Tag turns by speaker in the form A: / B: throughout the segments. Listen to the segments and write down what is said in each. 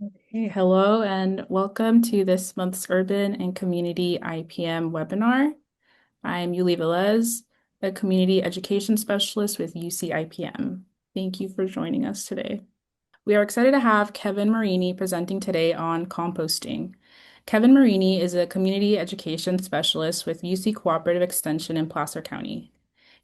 A: Hey, hello, and welcome to this month's Urban and Community IPM webinar. I'm Yuli Velez, a Community Education Specialist with UC IPM. Thank you for joining us today. We are excited to have Kevin Marini presenting today on composting. Kevin Marini is a Community Education Specialist with UC Cooperative Extension in Placer County.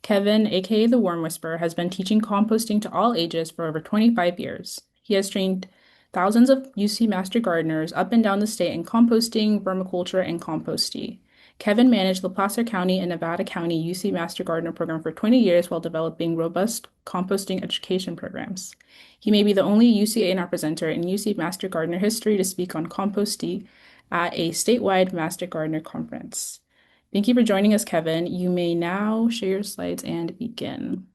A: Kevin, aka the Worm Whisperer, has been teaching composting to all ages for over 25 years. He has trained thousands of UC Master Gardeners up and down the state in composting, vermiculture, and compost tea. Kevin managed the Placer County and Nevada County UC Master Gardener program for 20 years while developing robust composting education programs. He may be the only UC A&R presenter in UC Master Gardener history to speak on compost tea at a statewide Master Gardener conference. Thank you for joining us, Kevin. You may now share your slides and begin.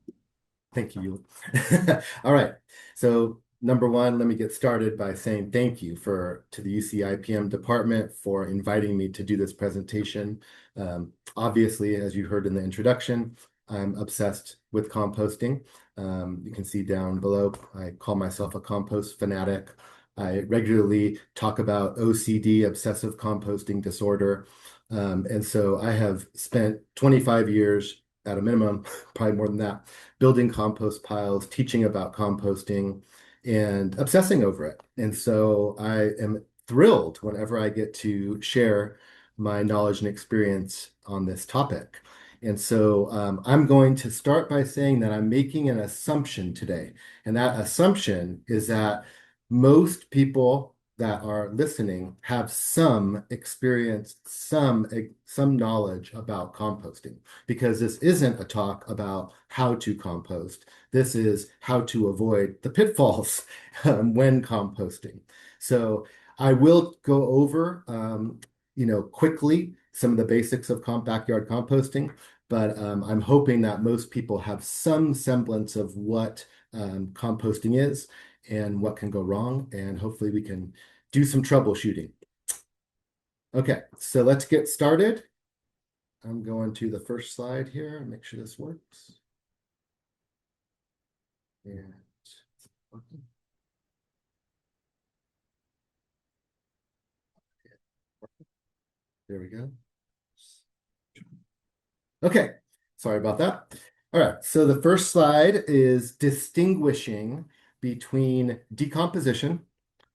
B: Thank you. All right. So number one, let me get started by saying thank you to the UC IPM department for inviting me to do this presentation. Obviously, as you heard in the introduction, I'm obsessed with composting. You can see down below, I call myself a compost fanatic. I regularly talk about OCD, obsessive composting disorder. And so I have spent 25 years at a minimum, probably more than that, building compost piles, teaching about composting, and obsessing over it. And so I am thrilled whenever I get to share my knowledge and experience on this topic. And so I'm going to start by saying that I'm making an assumption today. And that assumption is that most people that are listening have some experience, some knowledge about composting, because this isn't a talk about how to compost. This is how to avoid the pitfalls when composting. So I will go over, quickly some of the basics of backyard composting, but I'm hoping that most people have some semblance of what composting is and what can go wrong, and hopefully we can do some troubleshooting. Okay, so let's get started. I'm going to the first slide here and make sure this works. And there we go. Okay, sorry about that. All right, so the first slide is distinguishing between decomposition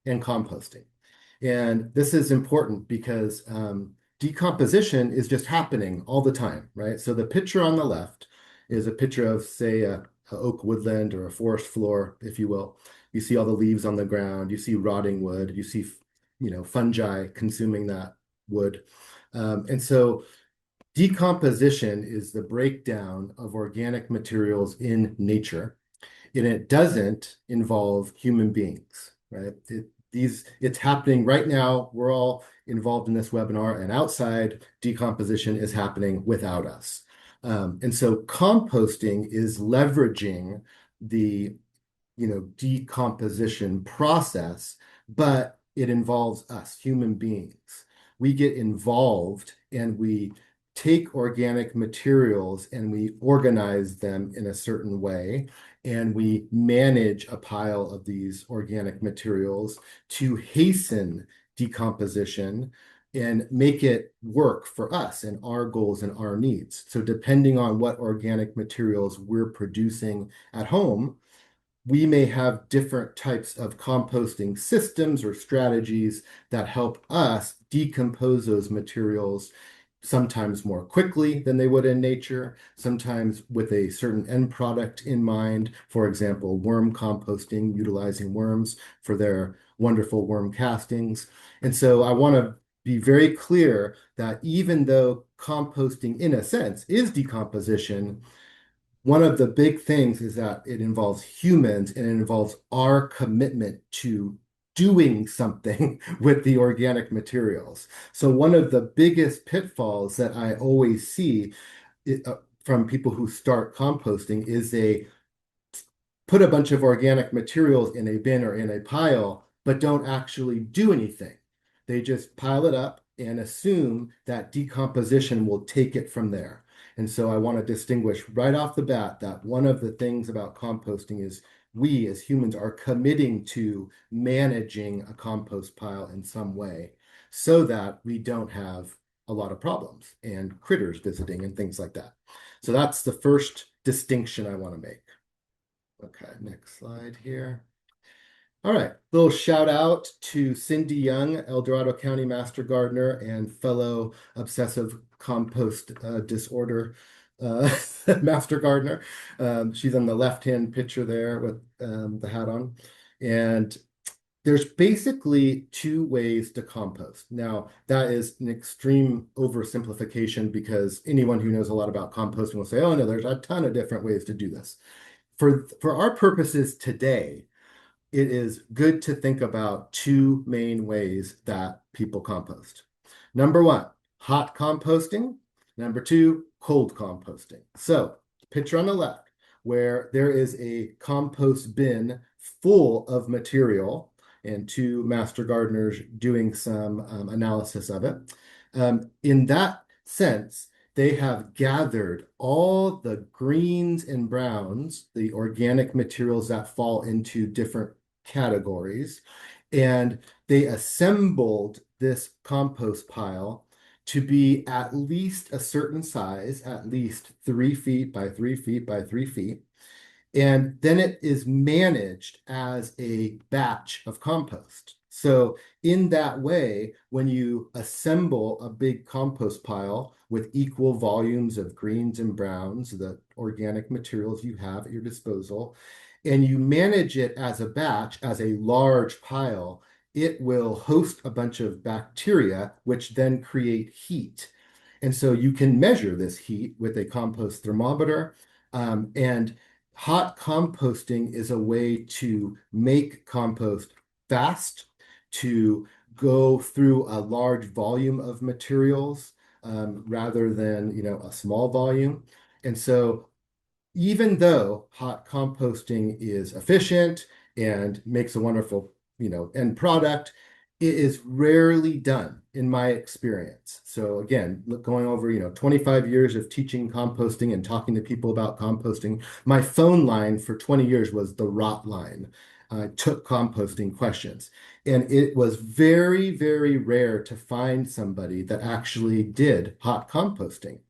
B: and composting. And this is important because decomposition is just happening all the time, right? So the picture on the left is a picture of, say, a oak woodland or a forest floor, if you will. You see all the leaves on the ground, you see rotting wood, you see, fungi consuming that wood. And so decomposition is the breakdown of organic materials in nature, and it doesn't involve human beings, right? It's happening right now. We're all involved in this webinar, and outside decomposition is happening without us. And so composting is leveraging the decomposition process, but it involves us, human beings. We get involved and we take organic materials and we organize them in a certain way, and we manage a pile of these organic materials to hasten decomposition and make it work for us and our goals and our needs. So depending on what organic materials we're producing at home, we may have different types of composting systems or strategies that help us decompose those materials, sometimes more quickly than they would in nature, sometimes with a certain end product in mind. For example, worm composting, utilizing worms for their wonderful worm castings. And so I want to be very clear that even though composting, in a sense, is decomposition, one of the big things is that it involves humans and it involves our commitment to doing something with the organic materials. So one of the biggest pitfalls that I always see from people who start composting is they put a bunch of organic materials in a bin or in a pile, but don't actually do anything. They just pile it up and assume that decomposition will take it from there. And so I want to distinguish right off the bat that one of the things about composting is we as humans are committing to managing a compost pile in some way so that we don't have a lot of problems and critters visiting and things like that. So that's the first distinction I want to make. Okay, next slide here. All right, little shout out to Cindy Young, El Dorado County Master Gardener and fellow obsessive compost disorder Master Gardener. She's on the left-hand picture there with the hat on. And there's basically two ways to compost. Now, that is an extreme oversimplification because anyone who knows a lot about composting will say, oh no, there's a ton of different ways to do this. For our purposes today, it is good to think about two main ways that people compost. Number one, hot composting. Number two, cold composting. So, picture on the left, where there is a compost bin full of material and two master gardeners doing some analysis of it. In that sense, they have gathered all the greens and browns, the organic materials that fall into different categories, and they assembled this compost pile to be at least a certain size, at least 3 feet by 3 feet by 3 feet. And then it is managed as a batch of compost. So in that way, when you assemble a big compost pile with equal volumes of greens and browns, the organic materials you have at your disposal, and you manage it as a batch, as a large pile, it will host a bunch of bacteria, which then create heat. And so you can measure this heat with a compost thermometer. And hot composting is a way to make compost fast, to go through a large volume of materials rather than, a small volume. And so even though hot composting is efficient and makes a wonderful, end product, it is rarely done in my experience. So again, going over, 25 years of teaching composting and talking to people about composting, my phone line for 20 years was the rot line. I took composting questions, and it was very, very rare to find somebody that actually did hot composting.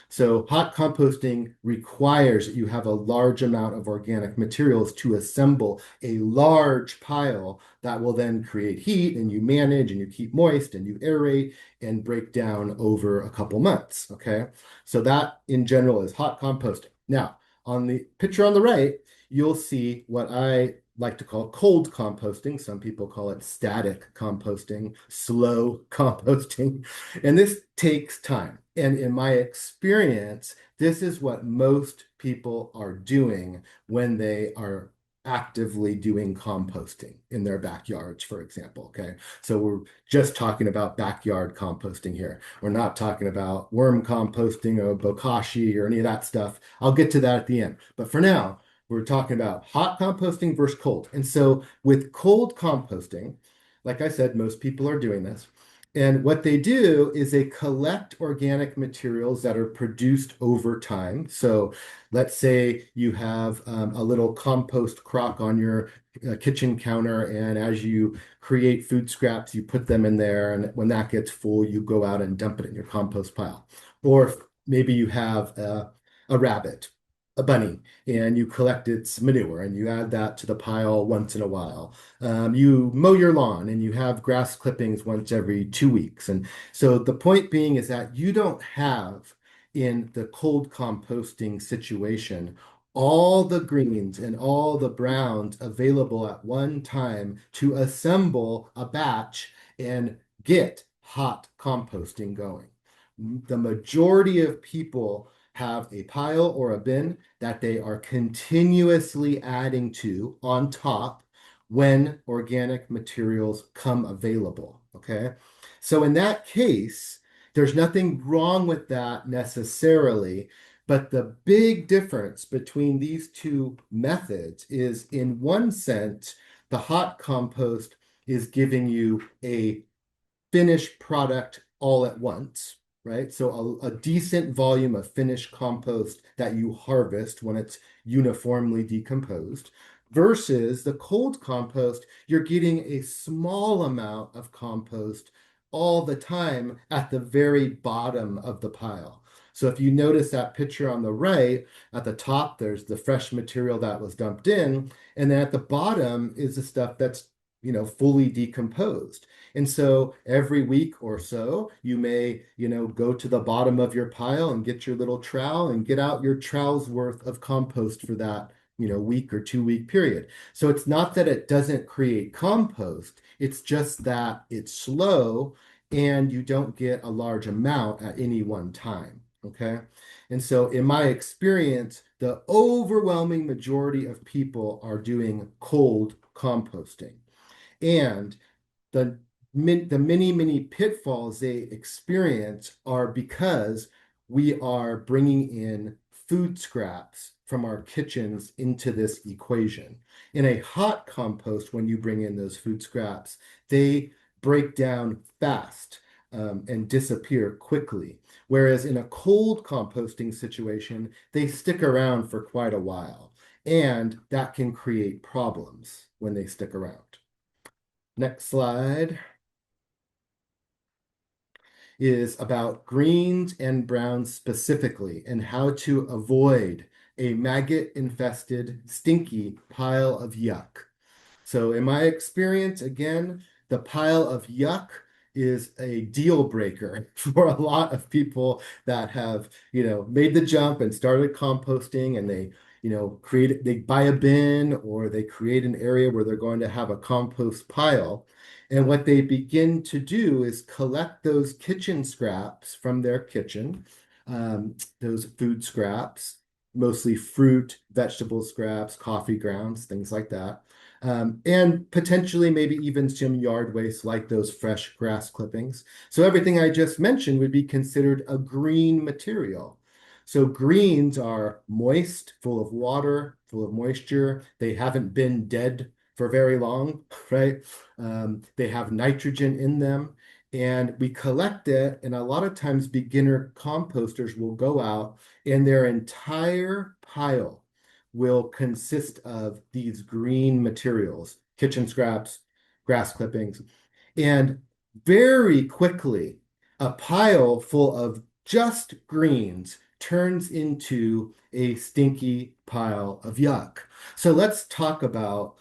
B: So hot composting requires that you have a large amount of organic materials to assemble a large pile that will then create heat, and you manage and you keep moist and you aerate and break down over a couple months. Okay. So that in general is hot composting. Now, on the picture on the right, you'll see what I like to call cold composting. Some people call it static composting, slow composting. And this takes time. And in my experience, this is what most people are doing when they are actively doing composting in their backyards, for example. Okay. So we're just talking about backyard composting here. We're not talking about worm composting or bokashi or any of that stuff. I'll get to that at the end. But for now, we're talking about hot composting versus cold. And so with cold composting, like I said, most people are doing this. And what they do is they collect organic materials that are produced over time. So let's say you have a little compost crock on your kitchen counter, and as you create food scraps, you put them in there. And when that gets full, you go out and dump it in your compost pile. Or maybe you have a rabbit, a bunny, and you collect its manure and you add that to the pile once in a while. You mow your lawn and you have grass clippings once every 2 weeks. And so the point being is that you don't have in the cold composting situation all the greens and all the browns available at one time to assemble a batch and get hot composting going. The majority of people have a pile or a bin that they are continuously adding to on top when organic materials come available. Okay. So in that case, there's nothing wrong with that necessarily. But the big difference between these two methods is, in one sense, the hot compost is giving you a finished product all at once, right? So a decent volume of finished compost that you harvest when it's uniformly decomposed versus the cold compost, you're getting a small amount of compost all the time at the very bottom of the pile. So if you notice that picture on the right, at the top, there's the fresh material that was dumped in, and then at the bottom is the stuff that's, fully decomposed. And so every week or so, you may, go to the bottom of your pile and get your little trowel and get out your trowel's worth of compost for that, week or 2 week period. So it's not that it doesn't create compost, it's just that it's slow and you don't get a large amount at any one time. Okay. And so in my experience, the overwhelming majority of people are doing cold composting. And the the many pitfalls they experience are because we are bringing in food scraps from our kitchens into this equation. In a hot compost, when you bring in those food scraps, they break down fast and disappear quickly. Whereas in a cold composting situation, they stick around for quite a while, and that can create problems when they stick around. Next slide is about greens and browns specifically and how to avoid a maggot-infested, stinky pile of yuck. So in my experience, again, the pile of yuck is a deal breaker for a lot of people that have, made the jump and started composting, and they, they buy a bin or they create an area where they're going to have a compost pile. And what they begin to do is collect those kitchen scraps from their kitchen, those food scraps, mostly fruit, vegetable scraps, coffee grounds, things like that. And potentially maybe even some yard waste like those fresh grass clippings. So everything I just mentioned would be considered a green material. So greens are moist, full of water, full of moisture. They haven't been dead for very long, right? They have nitrogen in them. And we collect it, and a lot of times beginner composters will go out and their entire pile will consist of these green materials, kitchen scraps, grass clippings, and very quickly, a pile full of just greens turns into a stinky pile of yuck. So let's talk about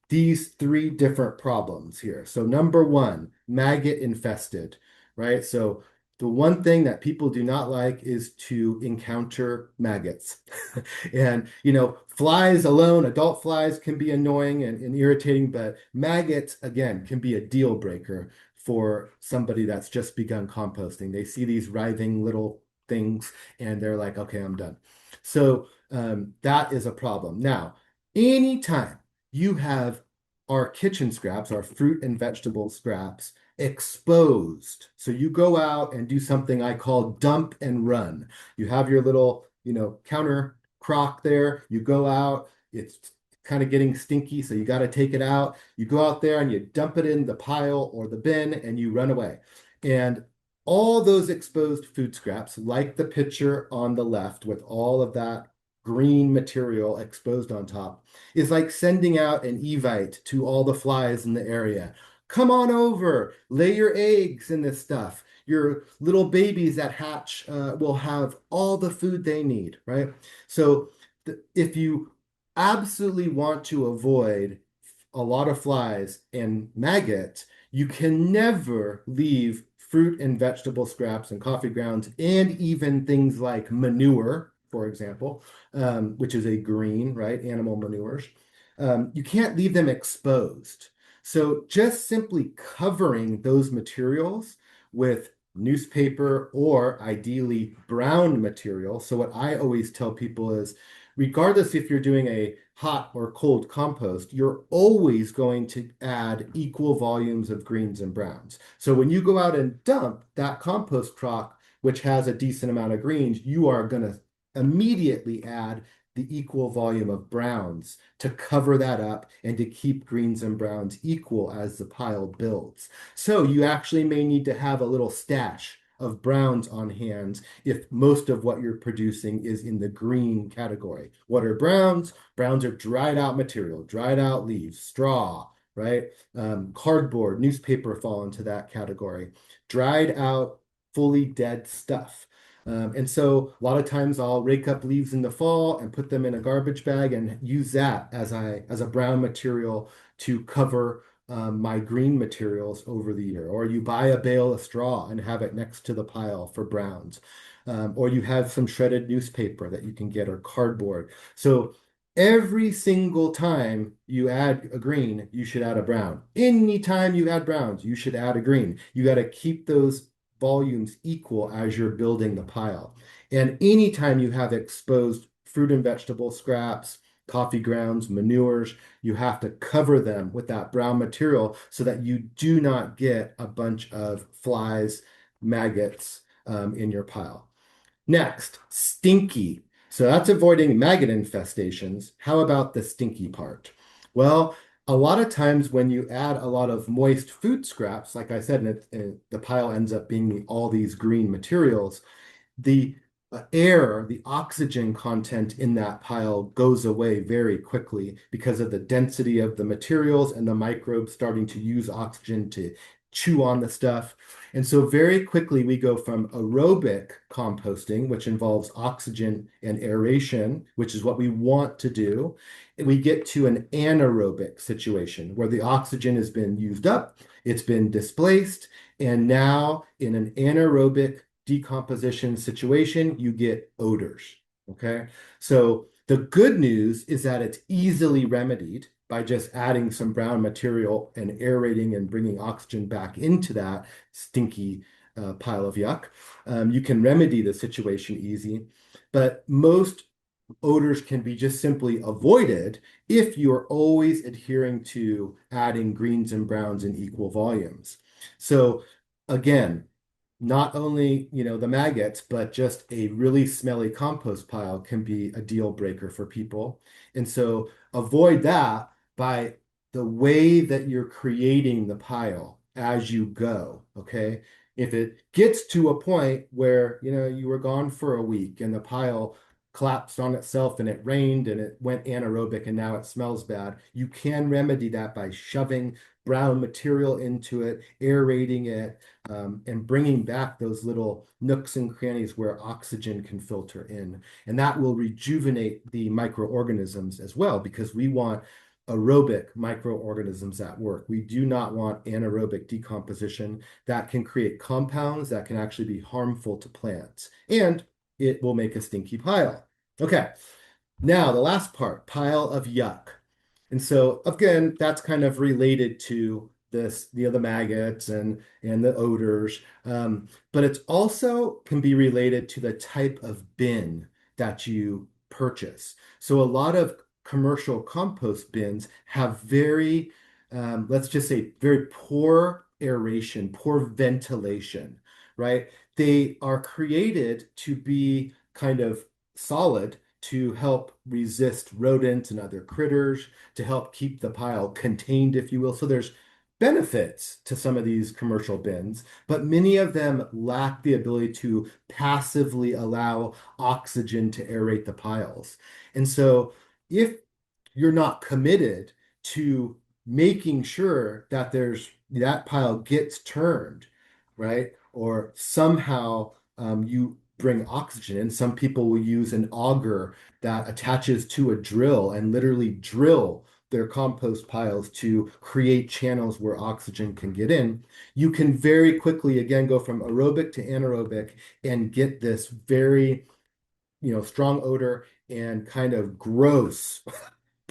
B: these three different problems here. So number one, maggot infested, right? So the one thing that people do not like is to encounter maggots. And, flies alone, adult flies can be annoying and irritating, but maggots, again, can be a deal breaker for somebody that's just begun composting. They see these writhing little things and they're like, okay, I'm done. So that is a problem. Now, anytime you have our kitchen scraps, our fruit and vegetable scraps, exposed. So you go out and do something I call dump and run. You have your little, counter crock there. You go out, it's kind of getting stinky, so you got to take it out. You go out there and you dump it in the pile or the bin and you run away. And all those exposed food scraps, like the picture on the left with all of that green material exposed on top, is like sending out an evite to all the flies in the area. Come on over, lay your eggs in this stuff. Your little babies that hatch will have all the food they need, right? So if you absolutely want to avoid a lot of flies and maggots, you can never leave fruit and vegetable scraps and coffee grounds and even things like manure, for example, which is a green, right? Animal manures. You can't leave them exposed. So just simply covering those materials with newspaper or ideally brown material. So what I always tell people is, regardless if you're doing a hot or cold compost, you're always going to add equal volumes of greens and browns. So when you go out and dump that compost crock, which has a decent amount of greens, you are going to immediately add the equal volume of browns to cover that up and to keep greens and browns equal as the pile builds. So you actually may need to have a little stash of browns on hand if most of what you're producing is in the green category. What are browns? Browns are dried out material, dried out leaves, straw, right? Cardboard, newspaper fall into that category. Dried out, fully dead stuff. And so a lot of times I'll rake up leaves in the fall and put them in a garbage bag and use that as a brown material to cover my green materials over the year. Or you buy a bale of straw and have it next to the pile for browns. Or you have some shredded newspaper that you can get or cardboard. So every single time you add a green, you should add a brown. Anytime you add browns, you should add a green. You got to keep those volumes equal as you're building the pile. And anytime you have exposed fruit and vegetable scraps, coffee grounds, manures, you have to cover them with that brown material so that you do not get a bunch of flies, maggots in your pile. Next, stinky. So that's avoiding maggot infestations. How about the stinky part? Well, a lot of times when you add a lot of moist food scraps, like I said, and the pile ends up being all these green materials, the air, the oxygen content in that pile goes away very quickly because of the density of the materials and the microbes starting to use oxygen to chew on the stuff. And so very quickly we go from aerobic composting, which involves oxygen and aeration, which is what we want to do. And we get to an anaerobic situation where the oxygen has been used up, it's been displaced, and now in an anaerobic decomposition situation, you get odors. Okay. So the good news is that it's easily remedied by just adding some brown material and aerating and bringing oxygen back into that stinky pile of yuck. You can remedy the situation easy, but most odors can be just simply avoided if you're always adhering to adding greens and browns in equal volumes. So again, not only, the maggots, but just a really smelly compost pile can be a deal breaker for people. And so avoid that by the way that you're creating the pile as you go, okay? If it gets to a point where, you were gone for a week and the pile collapsed on itself and it rained and it went anaerobic and now it smells bad, you can remedy that by shoving brown material into it, aerating it, and bringing back those little nooks and crannies where oxygen can filter in. And that will rejuvenate the microorganisms as well, because we want aerobic microorganisms at work. We do not want anaerobic decomposition that can create compounds that can actually be harmful to plants. And it will make a stinky pile. Okay, now the last part, pile of yuck. And so again, that's kind of related to this, the maggots and the odors, but it's also can be related to the type of bin that you purchase. So a lot of commercial compost bins have very, let's just say, very poor aeration, poor ventilation, right? They are created to be kind of solid to help resist rodents and other critters, to help keep the pile contained, if you will. So there's benefits to some of these commercial bins, but many of them lack the ability to passively allow oxygen to aerate the piles. And so if you're not committed to making sure that that pile gets turned, right? Or somehow you bring oxygen in. Some people will use an auger that attaches to a drill and literally drill their compost piles to create channels where oxygen can get in. You can very quickly, again, go from aerobic to anaerobic and get this very, strong odor and kind of gross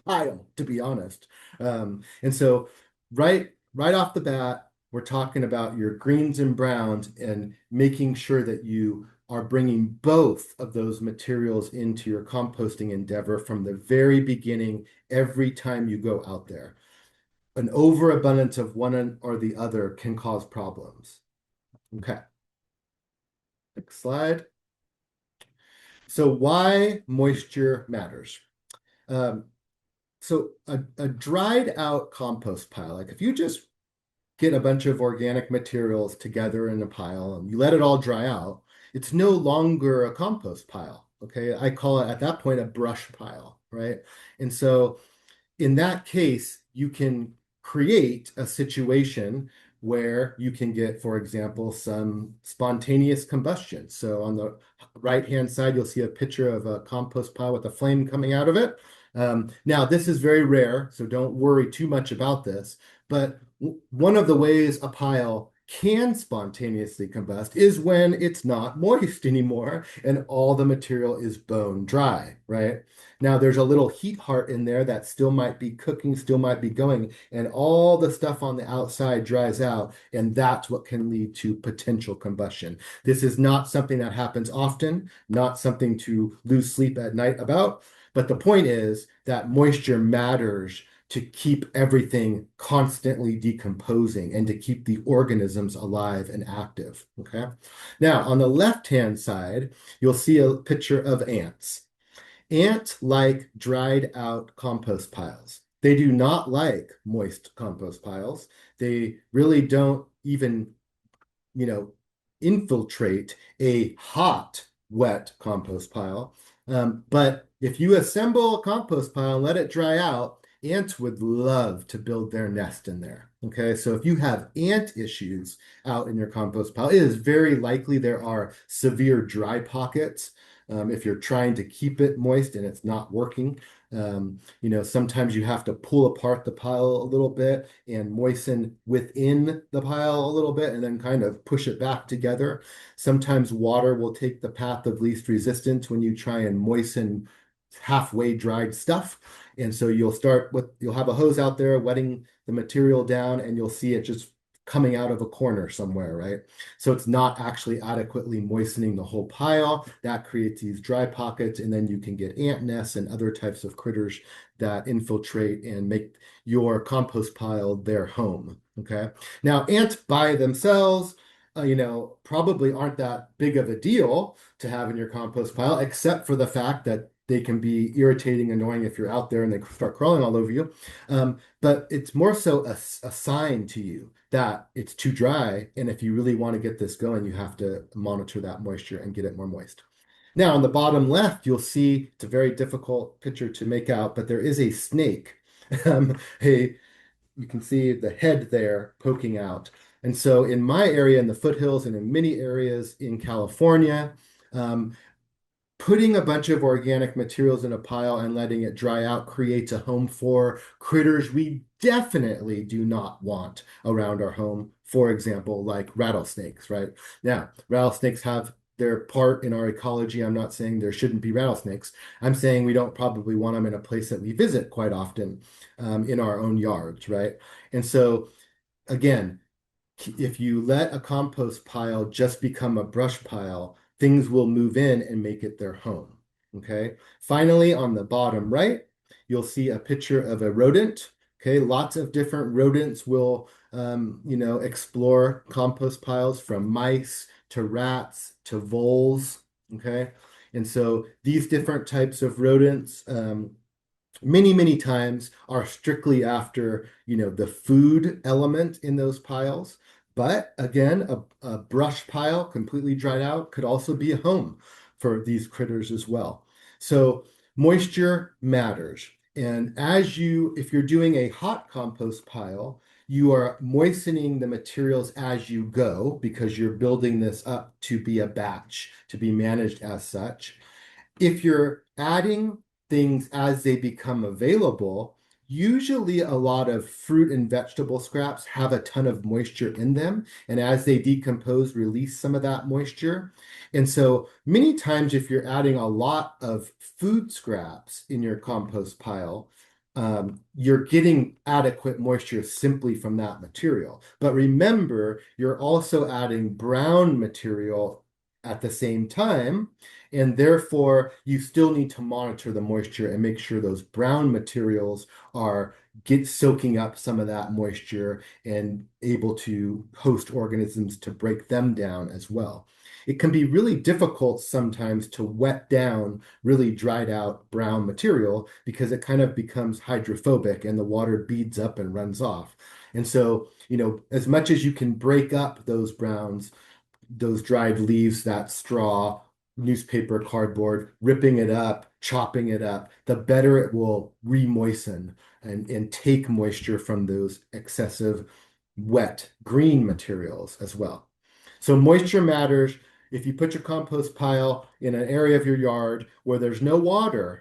B: pile, to be honest. And so right off the bat, we're talking about your greens and browns and making sure that you are bringing both of those materials into your composting endeavor from the very beginning, every time you go out there. An overabundance of one or the other can cause problems. Okay, next slide. So why moisture matters. Um, so a dried out compost pile, like if you just get a bunch of organic materials together in a pile and you let it all dry out, it's no longer a compost pile. Okay. I call it at that point a brush pile, right? And so in that case, you can create a situation where you can get, for example, some spontaneous combustion. So on the right-hand side, you'll see a picture of a compost pile with a flame coming out of it. Now, this is very rare, so don't worry too much about this. But one of the ways a pile can spontaneously combust is when it's not moist anymore and all the material is bone dry, right? Now there's a little heat heart in there that still might be cooking, still might be going, and all the stuff on the outside dries out, and that's what can lead to potential combustion. This is not something that happens often, not something to lose sleep at night about, but the point is that moisture matters to keep everything constantly decomposing and to keep the organisms alive and active. Okay. Now, on the left-hand side, you'll see a picture of ants. Ants like dried out compost piles. They do not like moist compost piles. They really don't even, you know, infiltrate a hot, wet compost pile. But if you assemble a compost pile and let it dry out, ants would love to build their nest in there. Okay, so if you have ant issues out in your compost pile, it is very likely there are severe dry pockets. If you're trying to keep it moist and it's not working, sometimes you have to pull apart the pile a little bit and moisten within the pile a little bit and then kind of push it back together. Sometimes water will take the path of least resistance when you try and moisten halfway dried stuff. And so you'll have a hose out there wetting the material down and you'll see it just coming out of a corner somewhere, right? So it's not actually adequately moistening the whole pile. That creates these dry pockets, and then you can get ant nests and other types of critters that infiltrate and make your compost pile their home. Okay. Now, ants by themselves, probably aren't that big of a deal to have in your compost pile, except for the fact that they can be irritating, annoying if you're out there and they start crawling all over you. But it's more so a sign to you that it's too dry. And if you really want to get this going, you have to monitor that moisture and get it more moist. Now, on the bottom left, you'll see it's a very difficult picture to make out, but there is a snake. Um, a, you can see the head there poking out. And so in my area in the foothills and in many areas in California, putting a bunch of organic materials in a pile and letting it dry out creates a home for critters we definitely do not want around our home. For example, like rattlesnakes, right? Now, rattlesnakes have their part in our ecology. I'm not saying there shouldn't be rattlesnakes. I'm saying we don't probably want them in a place that we visit quite often, in our own yards, right? And so, again, if you let a compost pile just become a brush pile, things will move in and make it their home. Okay. Finally, on the bottom right, you'll see a picture of a rodent. Okay. Lots of different rodents will, explore compost piles, from mice to rats to voles. Okay. And so these different types of rodents, many times are strictly after, the food element in those piles. But again, a brush pile completely dried out could also be a home for these critters as well. So moisture matters. And if you're doing a hot compost pile, you are moistening the materials as you go because you're building this up to be a batch, to be managed as such. If you're adding things as they become available, usually a lot of fruit and vegetable scraps have a ton of moisture in them. And as they decompose, release some of that moisture. And so many times, if you're adding a lot of food scraps in your compost pile, you're getting adequate moisture simply from that material. But remember, you're also adding brown material at the same time. And therefore, you still need to monitor the moisture and make sure those brown materials are soaking up some of that moisture and able to host organisms to break them down as well. It can be really difficult sometimes to wet down really dried out brown material because it kind of becomes hydrophobic and the water beads up and runs off. And so, as much as you can break up those browns, those dried leaves, that straw, newspaper, cardboard, ripping it up, chopping it up, the better it will re-moisten and take moisture from those excessive wet green materials as well. So moisture matters. If you put your compost pile in an area of your yard where there's no water,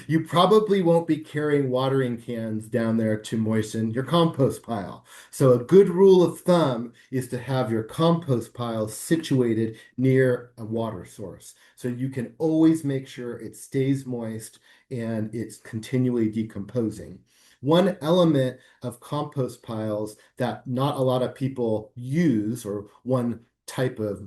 B: you probably won't be carrying watering cans down there to moisten your compost pile. So a good rule of thumb is to have your compost pile situated near a water source. So you can always make sure it stays moist and it's continually decomposing. One element of compost piles that not a lot of people use, or one type of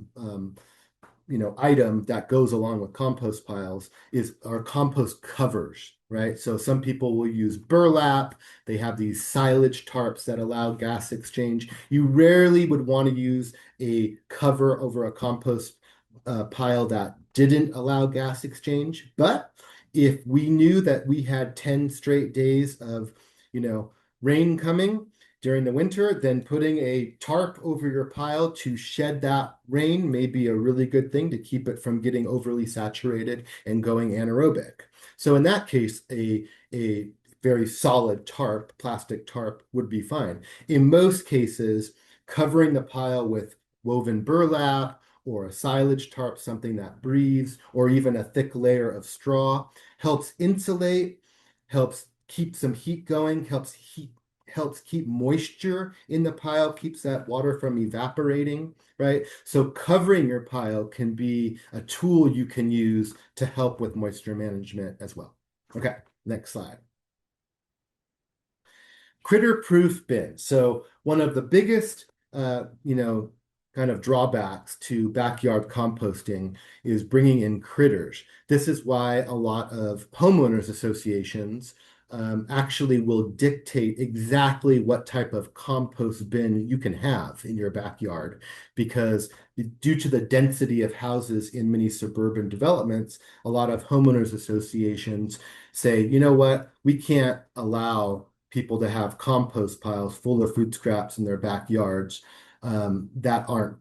B: item that goes along with compost piles is our compost covers, right? So some people will use burlap. They have these silage tarps that allow gas exchange. You rarely would want to use a cover over a compost pile that didn't allow gas exchange. But if we knew that we had 10 straight days of, rain coming, during the winter, then putting a tarp over your pile to shed that rain may be a really good thing to keep it from getting overly saturated and going anaerobic. So in that case, a very solid tarp, plastic tarp, would be fine. In most cases, covering the pile with woven burlap or a silage tarp, something that breathes, or even a thick layer of straw, helps insulate, helps keep some heat going, helps keep moisture in the pile, keeps that water from evaporating, right? So covering your pile can be a tool you can use to help with moisture management as well. Okay, next slide. Critter-proof bins. So one of the biggest, kind of drawbacks to backyard composting is bringing in critters. This is why a lot of homeowners associations actually will dictate exactly what type of compost bin you can have in your backyard, because due to the density of houses in many suburban developments, a lot of homeowners associations say, you know what, we can't allow people to have compost piles full of food scraps in their backyards that aren't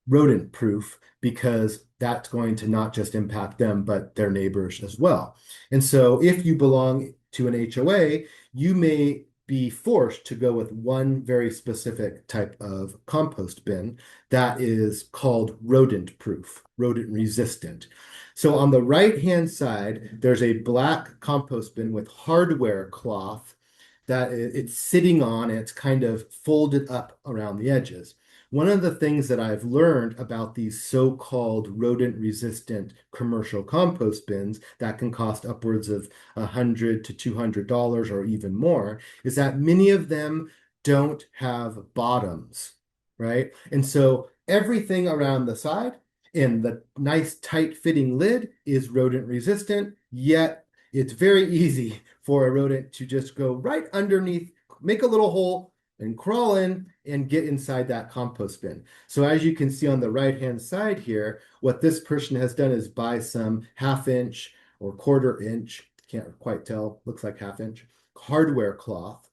B: rodent proof, because that's going to not just impact them, but their neighbors as well. And so if you belong to an HOA, you may be forced to go with one very specific type of compost bin that is called rodent proof, rodent resistant. So on the right-hand side, there's a black compost bin with hardware cloth that it's sitting on, and it's kind of folded up around the edges. One of the things that I've learned about these so-called rodent-resistant commercial compost bins that can cost upwards of $100 to $200 or even more is that many of them don't have bottoms, right? And so everything around the side and the nice tight-fitting lid is rodent-resistant, yet it's very easy for a rodent to just go right underneath, make a little hole, and crawl in and get inside that compost bin. So as you can see on the right-hand side here, what this person has done is buy some 1/2 inch or 1/4 inch, can't quite tell, looks like 1/2 inch, hardware cloth,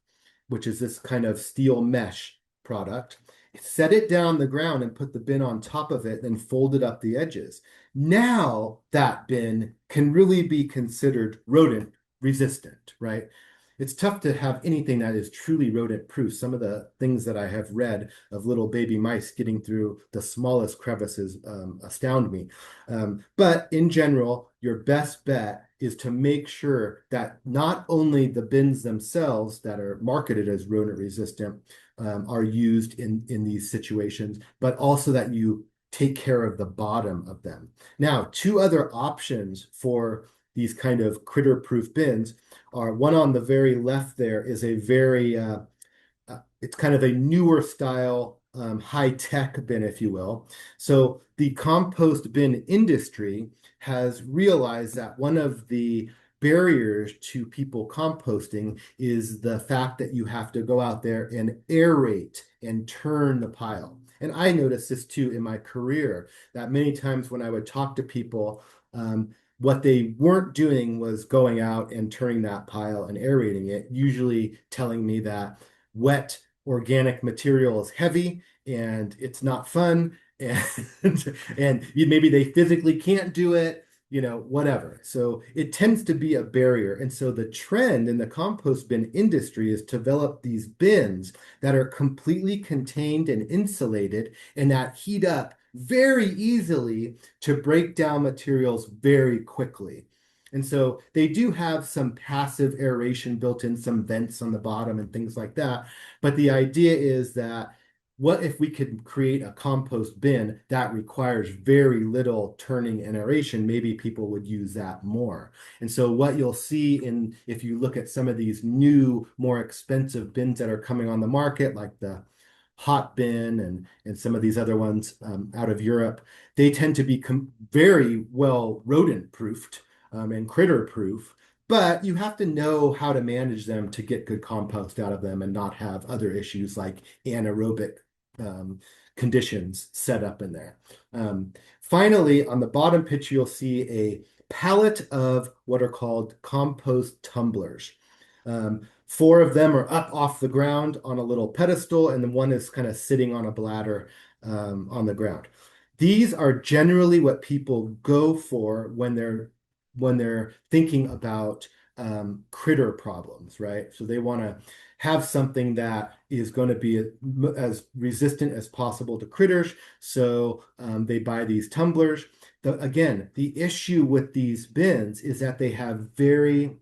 B: which is this kind of steel mesh product, set it down the ground and put the bin on top of it, then folded up the edges. Now that bin can really be considered rodent resistant, right? It's tough to have anything that is truly rodent proof. Some of the things that I have read of little baby mice getting through the smallest crevices astound me. But in general, your best bet is to make sure that not only the bins themselves that are marketed as rodent resistant are used in these situations, but also that you take care of the bottom of them. Now, two other options for these kind of critter-proof bins are, one on the very left there is a very, it's kind of a newer style, high-tech bin, if you will. So the compost bin industry has realized that one of the barriers to people composting is the fact that you have to go out there and aerate and turn the pile. And I noticed this too in my career, that many times when I would talk to people, what they weren't doing was going out and turning that pile and aerating it, usually telling me that wet organic material is heavy and it's not fun, and maybe they physically can't do it, whatever. So it tends to be a barrier. And so the trend in the compost bin industry is to develop these bins that are completely contained and insulated and that heat up very easily to break down materials very quickly. And so they do have some passive aeration built in, some vents on the bottom and things like that. But the idea is that what if we could create a compost bin that requires very little turning and aeration? Maybe people would use that more. And so what you'll see if you look at some of these new, more expensive bins that are coming on the market, like the hot bin and some of these other ones out of Europe, they tend to be very well rodent proofed and critter proof, but you have to know how to manage them to get good compost out of them and not have other issues like anaerobic um, conditions set up in there. Finally, on the bottom picture, you'll see a pallet of what are called compost tumblers. Four of them are up off the ground on a little pedestal, and then one is kind of sitting on a bladder on the ground. These are generally what people go for when they're thinking about critter problems, right? So they want to have something that is going to be as resistant as possible to critters. So they buy these tumblers. Again, the issue with these bins is that they have very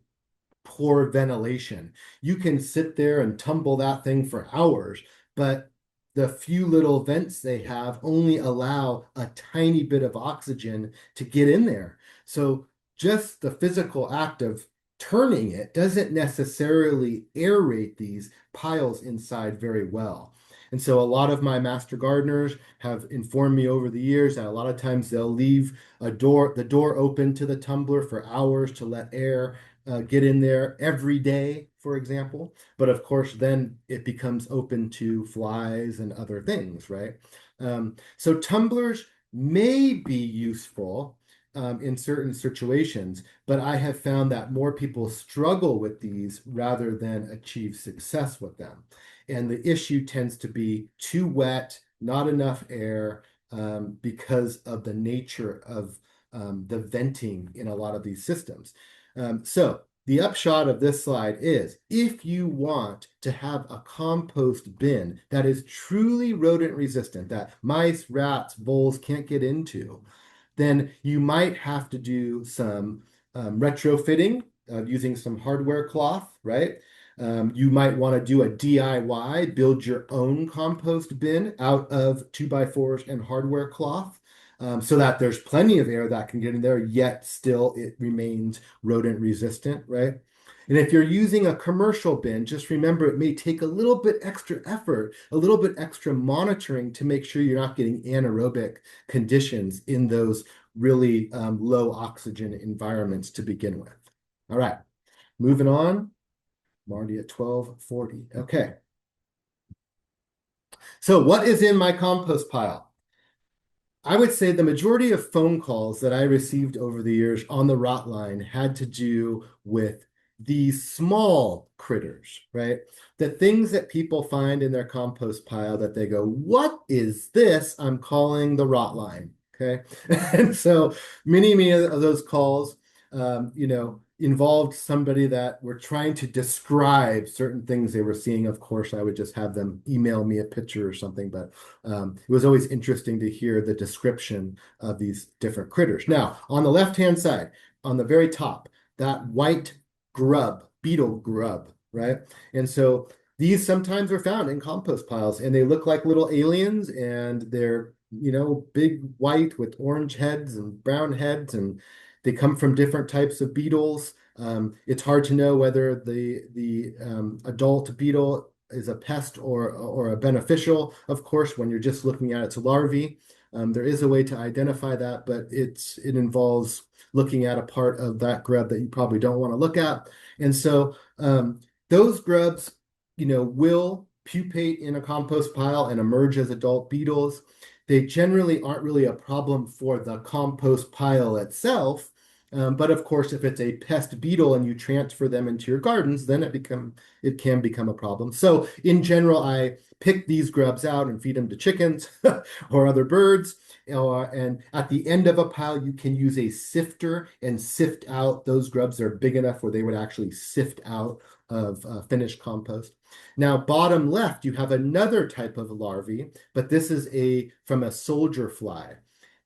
B: poor ventilation. You can sit there and tumble that thing for hours, but the few little vents they have only allow a tiny bit of oxygen to get in there. So just the physical act of turning it doesn't necessarily aerate these piles inside very well. And so a lot of my master gardeners have informed me over the years that a lot of times they'll leave the door open to the tumbler for hours to let air get in there every day, for example. But of course, then it becomes open to flies and other things, right? So tumblers may be useful in certain situations, but I have found that more people struggle with these rather than achieve success with them. And the issue tends to be too wet, not enough air, because of the nature of the venting in a lot of these systems. So the upshot of this slide is if you want to have a compost bin that is truly rodent resistant, that mice, rats, voles can't get into, then you might have to do some retrofitting using some hardware cloth, right? You might want to do a DIY, build your own compost bin out of 2x4s and hardware cloth. So that there's plenty of air that can get in there, yet still it remains rodent resistant, right? And if you're using a commercial bin, just remember it may take a little bit extra effort, a little bit extra monitoring to make sure you're not getting anaerobic conditions in those really low oxygen environments to begin with. All right, moving on. I'm already at 12:40. Okay. So what is in my compost pile? I would say the majority of phone calls that I received over the years on the rot line had to do with these small critters, right? The things that people find in their compost pile that they go, "What is this?" I'm calling the rot line. Okay. And so many of those calls, involved somebody that were trying to describe certain things they were seeing. Of course, I would just have them email me a picture or something, but it was always interesting to hear the description of these different critters. Now, on the left-hand side, on the very top, that white grub, beetle grub, right? And so these sometimes are found in compost piles, and they look like little aliens, and they're, big white with orange heads and brown heads, and they come from different types of beetles. It's hard to know whether the adult beetle is a pest or a beneficial, of course, when you're just looking at its larvae. There is a way to identify that, but it involves looking at a part of that grub that you probably don't want to look at. And so those grubs, will pupate in a compost pile and emerge as adult beetles. They generally aren't really a problem for the compost pile itself. But of course, if it's a pest beetle and you transfer them into your gardens, then it can become a problem. So in general, I pick these grubs out and feed them to chickens or other birds. And at the end of a pile, you can use a sifter and sift out those grubs that are big enough where they would actually sift out of finished compost. Now, bottom left, you have another type of larvae, but this is from a soldier fly.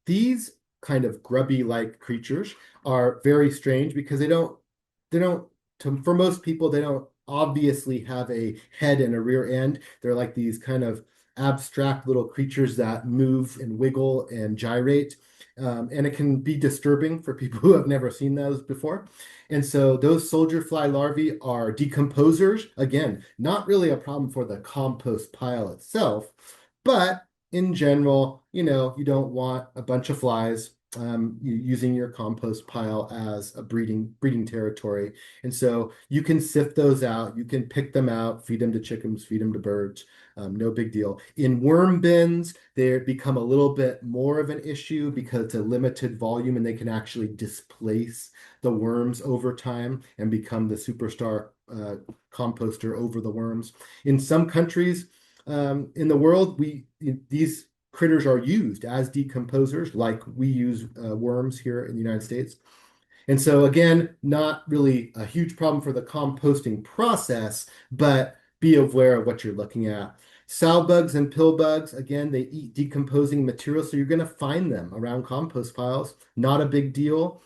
B: These kind of grubby-like creatures are very strange because for most people, they don't obviously have a head and a rear end. They're like these kind of abstract little creatures that move and wiggle and gyrate. And it can be disturbing for people who have never seen those before. And so those soldier fly larvae are decomposers. Again, not really a problem for the compost pile itself, but in general, you don't want a bunch of flies using your compost pile as a breeding territory. And so you can sift those out, you can pick them out, feed them to chickens, feed them to birds, no big deal. In worm bins, they become a little bit more of an issue because it's a limited volume and they can actually displace the worms over time and become the superstar composter over the worms. In some countries in the world, these critters are used as decomposers, like we use worms here in the United States. And so again, not really a huge problem for the composting process, but be aware of what you're looking at. Sow bugs and pill bugs, again, they eat decomposing material, so you're going to find them around compost piles. Not a big deal.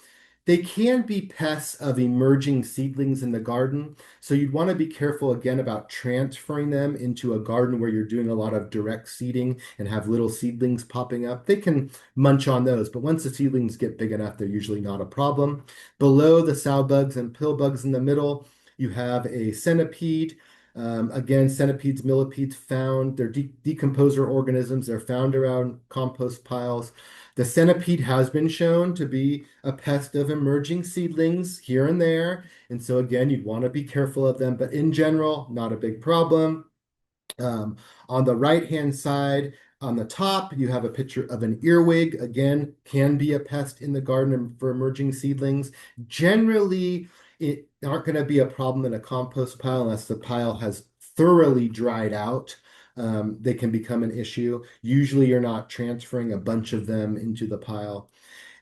B: They can be pests of emerging seedlings in the garden. So you'd want to be careful again about transferring them into a garden where you're doing a lot of direct seeding and have little seedlings popping up. They can munch on those, but once the seedlings get big enough, they're usually not a problem. Below the sow bugs and pill bugs in the middle, you have a centipede. Again, centipedes, millipedes they're decomposer organisms. They're found around compost piles. The centipede has been shown to be a pest of emerging seedlings here and there. And so again, you'd want to be careful of them, but in general, not a big problem. On the right-hand side, on the top, you have a picture of an earwig. Again, can be a pest in the garden for emerging seedlings. Generally, it aren't going to be a problem in a compost pile unless the pile has thoroughly dried out. They can become an issue. Usually you're not transferring a bunch of them into the pile.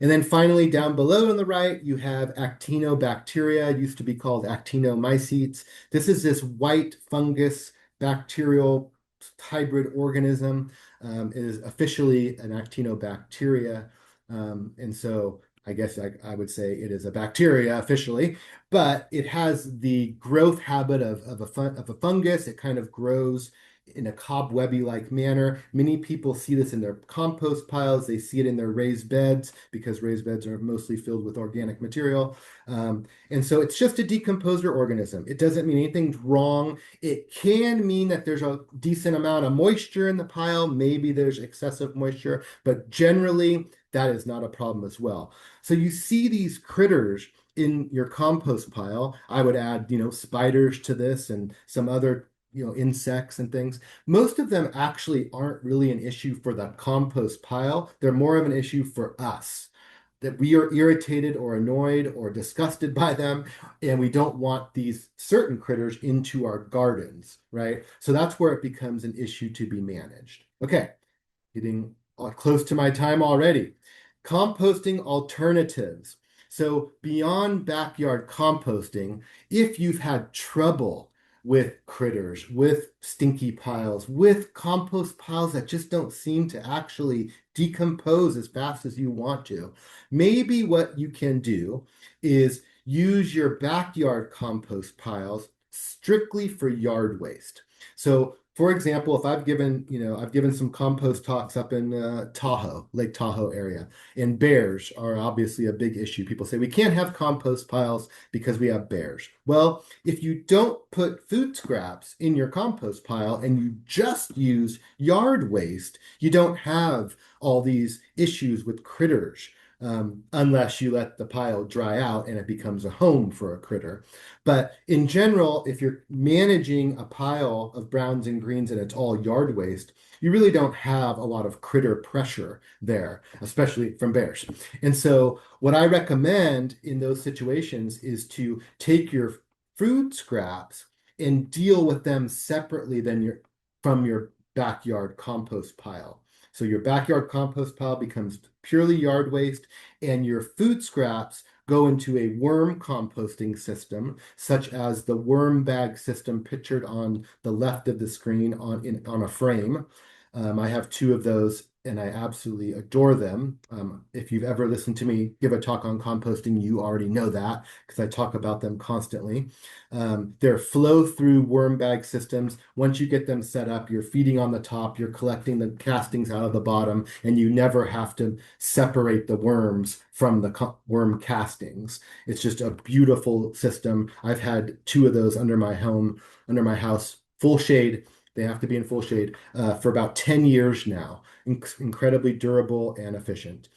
B: And then finally, down below on the right, you have actinobacteria. It used to be called actinomycetes. This is this white fungus bacterial hybrid organism. It is officially an actinobacteria. And so I guess I would say it is a bacteria officially, but it has the growth habit of a fungus. It kind of grows in a cobwebby-like manner. Many people see this in their compost piles. They see it in their raised beds because raised beds are mostly filled with organic material. And so it's just a decomposer organism. It doesn't mean anything's wrong. It can mean that there's a decent amount of moisture in the pile. Maybe there's excessive moisture, but generally that is not a problem as well. So you see these critters in your compost pile. I would add, spiders to this and some other insects and things. Most of them actually aren't really an issue for the compost pile. They're more of an issue for us, that we are irritated or annoyed or disgusted by them, and we don't want these certain critters into our gardens, right? So that's where it becomes an issue to be managed. Okay, getting close to my time already. Composting alternatives. So beyond backyard composting, if you've had trouble with critters, with stinky piles, with compost piles that just don't seem to actually decompose as fast as you want to, maybe what you can do is use your backyard compost piles strictly for yard waste. So for example, if I've given some compost talks up in Tahoe, Lake Tahoe area, and bears are obviously a big issue. People say we can't have compost piles because we have bears. Well, if you don't put food scraps in your compost pile and you just use yard waste, you don't have all these issues with critters unless you let the pile dry out and it becomes a home for a critter. But in general, if you're managing a pile of browns and greens and it's all yard waste, you really don't have a lot of critter pressure there, especially from bears. And so, what I recommend in those situations is to take your food scraps and deal with them separately than from your backyard compost pile. So your backyard compost pile becomes purely yard waste, and your food scraps go into a worm composting system, such as the worm bag system pictured on the left of the screen on a frame. I have two of those and I absolutely adore them. If you've ever listened to me give a talk on composting, you already know that because I talk about them constantly. They're flow through worm bag systems. Once you get them set up, you're feeding on the top, you're collecting the castings out of the bottom, and you never have to separate the worms from the worm castings. It's just a beautiful system. I've had two of those under my home, under my house, full shade. They have to be in full shade for about 10 years now. Incredibly durable and efficient.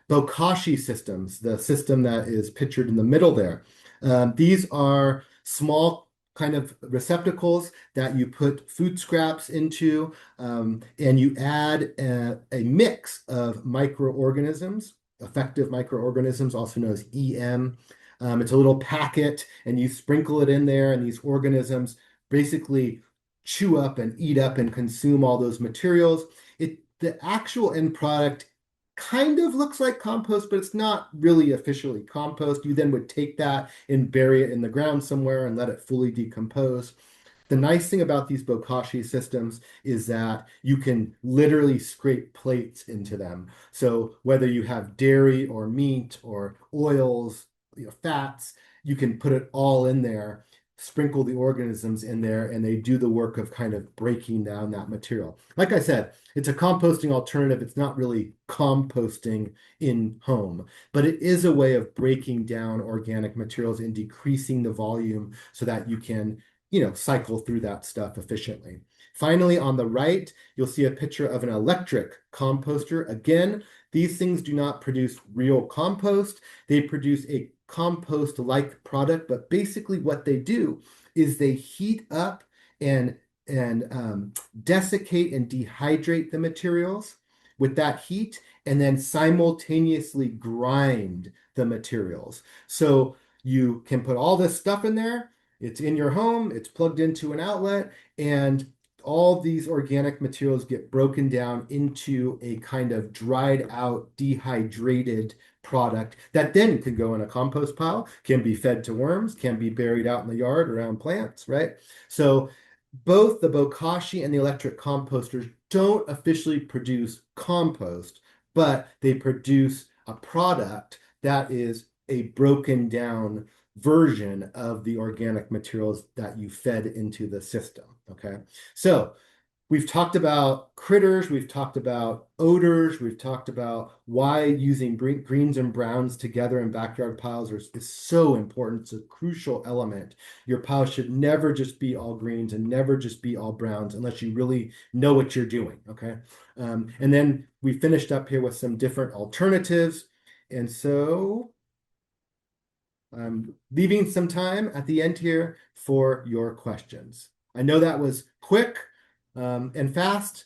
B: Bokashi systems, the system that is pictured in the middle there. These are small kind of receptacles that you put food scraps into, and you add a mix of microorganisms, effective microorganisms, also known as EM. It's a little packet, and you sprinkle it in there, and these organisms basically chew up and eat up and consume all those materials. The actual end product kind of looks like compost, but it's not really officially compost. You then would take that and bury it in the ground somewhere and let it fully decompose. The nice thing about these bokashi systems is that you can literally scrape plates into them. So whether you have dairy or meat or oils, fats, you can put it all in there, sprinkle the organisms in there, and they do the work of kind of breaking down that material. Like I said, it's a composting alternative. It's not really composting in home, but it is a way of breaking down organic materials and decreasing the volume so that you can cycle through that stuff efficiently. Finally, on the right, you'll see a picture of an electric composter. Again, these things do not produce real compost. They produce a compost-like product, but basically what they do is they heat up and desiccate and dehydrate the materials with that heat, and then simultaneously grind the materials. So you can put all this stuff in there. It's in your home, it's plugged into an outlet, and all these organic materials get broken down into a kind of dried out, dehydrated product that then can go in a compost pile, can be fed to worms, can be buried out in the yard around plants, right? So both the bokashi and the electric composters don't officially produce compost, but they produce a product that is a broken down version of the organic materials that you fed into the system. Okay. So we've talked about critters, we've talked about odors, we've talked about why using greens and browns together in backyard piles is so important. It's a crucial element. Your pile should never just be all greens and never just be all browns unless you really know what you're doing. Okay. And then we finished up here with some different alternatives. And so I'm leaving some time at the end here for your questions. I know that was quick and fast,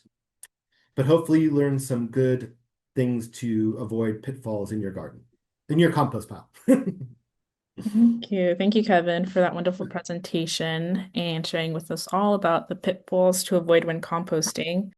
B: but hopefully you learned some good things to avoid pitfalls in your garden, in your compost pile.
A: Thank you. Thank you, Kevin, for that wonderful presentation and sharing with us all about the pitfalls to avoid when composting.